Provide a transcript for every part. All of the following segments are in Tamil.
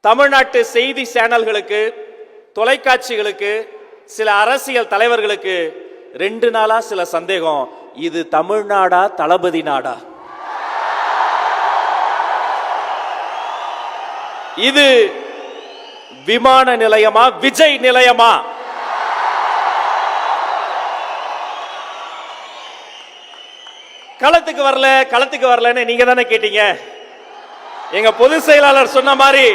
தமிழ்நாட்டு செய்தி சேனல்களுக்கு, தொலைக்காட்சிகளுக்கு, சில அரசியல் தலைவர்களுக்கு 2 நாளா சில சந்தேகம். இது தமிழ்நாடா, தளபதி நாடா? இது விமான நிலையமா, விஜய் நிலையமா? களத்துக்கு வரலன்னு நீங்க தானே கேட்டீங்க. எங்க பொதுச் செயலாளர் சொன்ன மாதிரி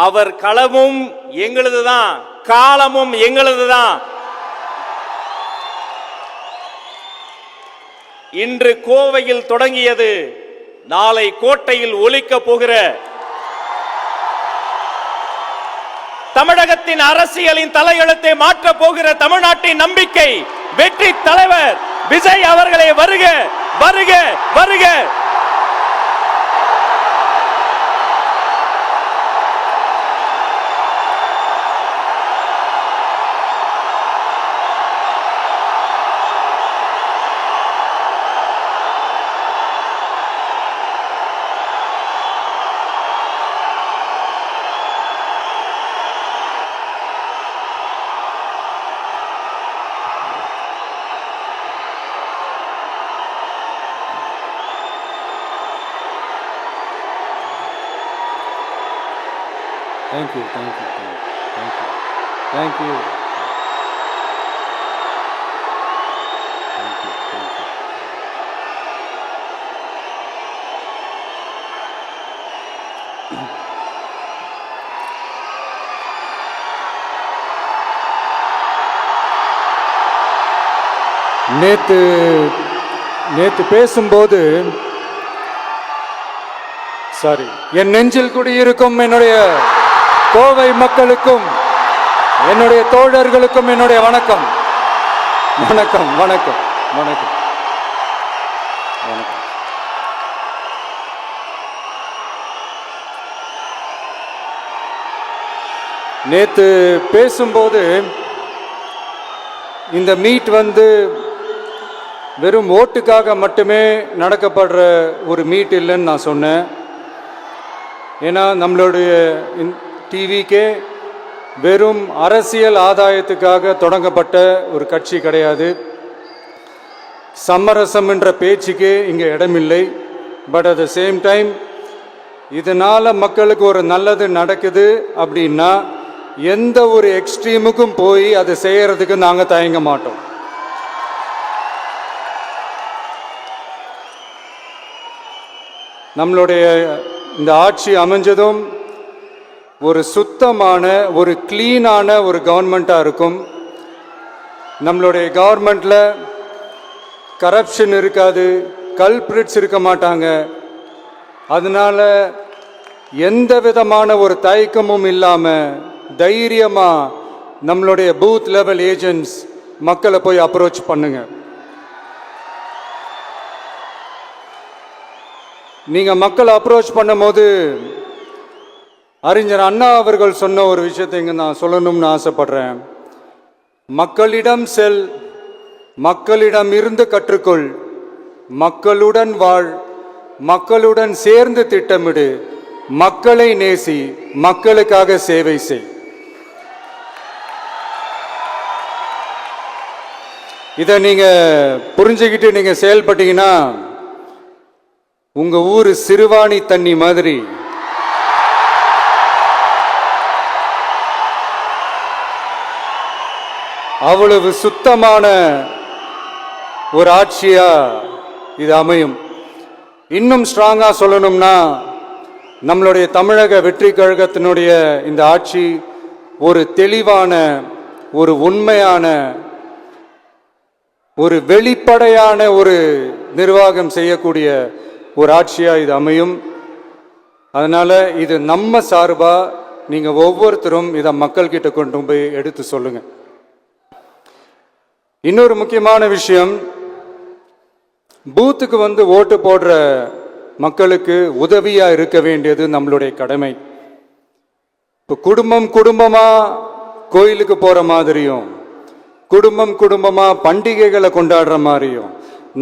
அவர் களமும் எங்களுதுதான், காலமும் எங்களுதுதான். இன்று கோவையில் தொடங்கியது, நாளை கோட்டையில் ஒலிக்க போகிற தமிழகத்தின் அரசியலின் தலையெழுத்தை மாற்ற போகிற தமிழ்நாட்டின் நம்பிக்கை வெற்றி தலைவர் விஜய் அவர்களே வருக, வருக, வருக. Thank you, thank you, thank you, thank you, thank you, thank you, thank you. நேத்து பேசும்போது சாரி, என் நெஞ்சில் குடியிருக்கும் என்னுடைய கோவை மக்களுக்கும் என்னுடைய தோழர்களுக்கும் என்னுடைய வணக்கம், வணக்கம், வணக்கம், வணக்கம், வணக்கம். நேத்து பேசும்போது இந்த மீட் வெறும் ஓட்டுக்காக மட்டுமே நடக்கப்படுற ஒரு மீட் இல்லைன்னு நான் சொன்னேன். ஏன்னா நம்மளுடைய டிவிக்கே வெறும் அரசியல் ஆதாயத்துக்காக தொடங்கப்பட்ட ஒரு கட்சி கிடையாது. சமரசம் என்ற பேச்சுக்கே இங்கே இடமில்லை. But at the same time இதனால் மக்களுக்கு ஒரு நல்லது நடக்குது அப்படின்னா எந்த ஒரு எக்ஸ்ட்ரீமுக்கும் போய் அதை செய்யறதுக்கு நாங்கள் தயங்க மாட்டோம். நம்மளுடைய இந்த ஆட்சி அமைஞ்சதும் ஒரு சுத்தமான, ஒரு கிளீனான ஒரு கவர்மெண்ட்டாக இருக்கும். நம்மளுடைய கவர்மெண்ட்டில் கரப்ஷன் இருக்காது, கல்பிரிட்ஸ் இருக்க மாட்டாங்க. அதனால எந்த விதமான ஒரு தயக்கமும் இல்லாமல் தைரியமாக நம்மளுடைய பூத் லெவல் ஏஜென்ட்ஸ் மக்களை போய் அப்ரோச் பண்ணுங்க. நீங்கள் மக்களை அப்ரோச் பண்ணும்போது அறிஞர் அண்ணா அவர்கள் சொன்ன ஒரு விஷயத்தை இங்கே நான் சொல்லணும்னு ஆசைப்படுறேன். மக்களிடம் செல், மக்களிடம் இருந்து கற்றுக்கொள், மக்களுடன் வாழ், மக்களுடன் சேர்ந்து திட்டமிடு, மக்களை நேசி, மக்களுக்காக சேவை செய். இதை நீங்கள் புரிஞ்சுக்கிட்டு நீங்கள் செயல்பட்டீங்கன்னா உங்கள் ஊர் சிறுவாணி தண்ணி மாதிரி அவ்வளவு சுத்தமான ஒரு ஆட்சியா இது அமையும். இன்னும் ஸ்ட்ராங்கா சொல்லணும்னா நம்மளுடைய தமிழக வெற்றி கழகத்தினுடைய இந்த ஆட்சி ஒரு தெளிவான, ஒரு உண்மையான, ஒரு வெளிப்படையான ஒரு நிர்வாகம் செய்யக்கூடிய ஒரு ஆட்சியா இது அமையும். அதனால இது நம்ம சார்பா நீங்க ஒவ்வொருத்தரும் இதை மக்கள்கிட்ட கொண்டு போய் எடுத்து சொல்லுங்க. இன்னொரு முக்கியமான விஷயம், பூத்துக்கு ஓட்டு போடுற மக்களுக்கு உதவியா இருக்க வேண்டியது நம்மளுடைய கடமை. இப்போ குடும்பமா கோயிலுக்கு போற மாதிரியும், குடும்பமா பண்டிகைகளை கொண்டாடுற மாதிரியும்,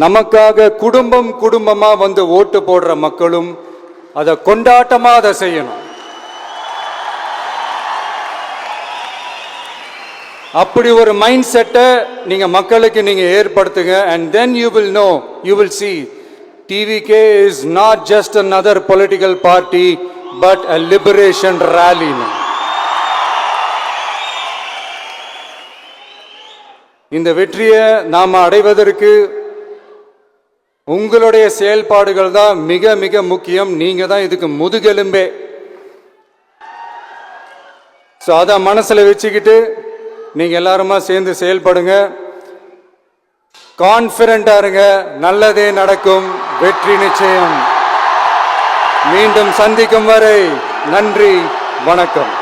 நமக்காக குடும்பமா ஓட்டு போடுற மக்களும் அதை கொண்டாட்டமா அதை செய்யணும். அப்படி ஒரு மைண்ட் செட்டை நீங்க மக்களுக்கு நீங்க ஏற்படுத்துங்க. and then you will know, you will see TVK is not just another political party but a liberation rally. இந்த வெற்றியை நாம அடைவதற்கு உங்களுடைய செயல்பாடுகள் தான் மிக மிக முக்கியம். நீங்க தான் இதுக்கு முதுகெலும்பே. ஸோ அதை மனசுல வச்சுக்கிட்டு நீங்க எல்லாருமா சேர்ந்து செயல்படுங்க. கான்ஃபிடென்ட்டா இருங்க. நல்லதே நடக்கும். வெற்றி நிச்சயம். மீண்டும் சந்திக்கும் வரை நன்றி, வணக்கம்.